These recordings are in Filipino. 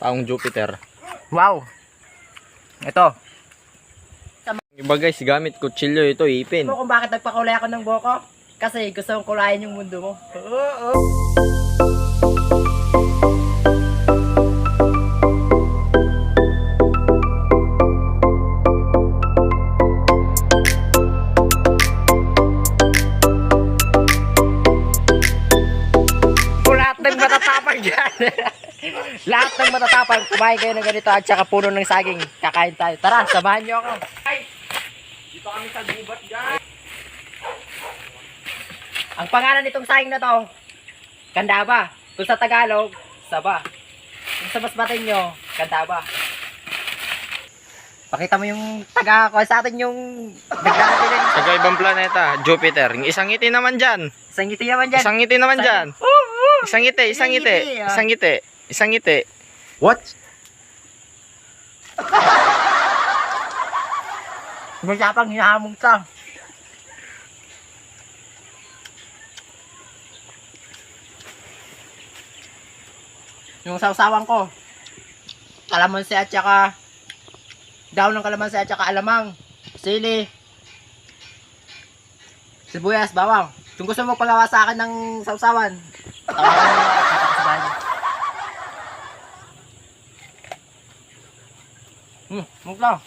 Taong Jupiter. Wow. Ito. Iba guys, gamit kutsilyo ito, ipin. Kung bakit nagpakulay ako ng buhok ko? Kasi gusto kong kulayan yung mundo mo. Oo. Lahat ng matatapang dyan. Lahat ng matatapang, kumain kayo ng ganito at saka puno ng saging. Kakain tayo. Tara, samahan nyo ako. Ay, dito kami sa gubat dyan. Ang pangalan nitong saging na to, Kandaba. Kung sa Tagalog, Saba. Kung sa Masbate nyo, Kandaba. Pakita mo yung taga ko sa atin yung nagdadala. Taga ibang planeta, Jupiter. Yung isang ngiti naman dyan. Isang ngiti naman dyan. Isang ngiti naman dyan. Isang ngiti, isang ngiti. Isang ngiti. Isang ngiti. What? Masapang hinahamong ka. Yung sawsawan ko, kalamansi at saka daon ng kalamansi at saka alamang, sili, sibuyas, bawang. Kung gusto mo pagawa sa akin ng sawsawan, tawagan mo ako sa bahay. Mukla.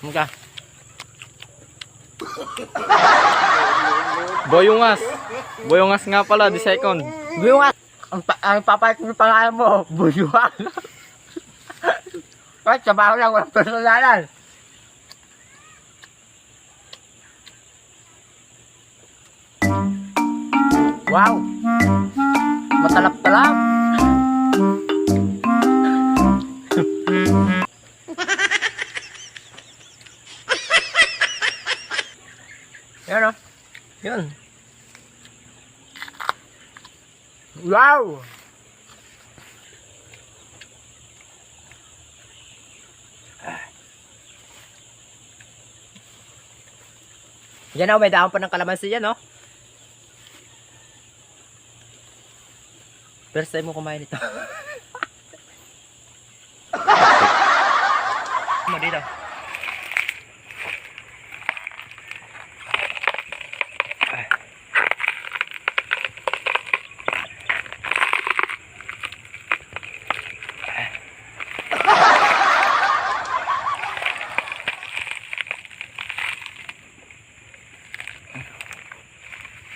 Mukha. Boyungas. Boyungas nga pala, the second. Buyungas. Ang papalit ng pangalan mo, Buyungas. Kahit trabaho lang, walang personalan. Wow! Matalap-talap. Yan o. Yun. Wow! Yan o, may dahon pa ng kalamansi yan o. First time mo kumain ito. Mo dito.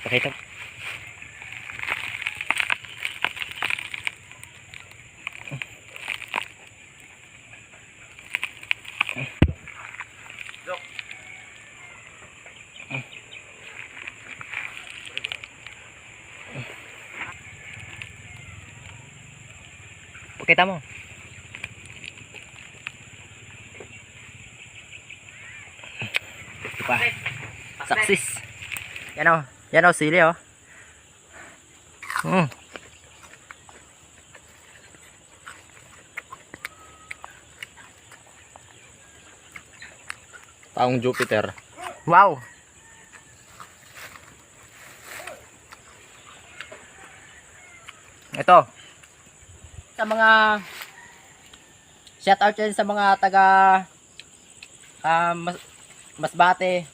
Pakita. Pakita mo. Diba? Success. Yan o. Yan o, sili o. Taong Jupiter. Wow. Ito. Sa mga shout out din sa mga taga Masbate,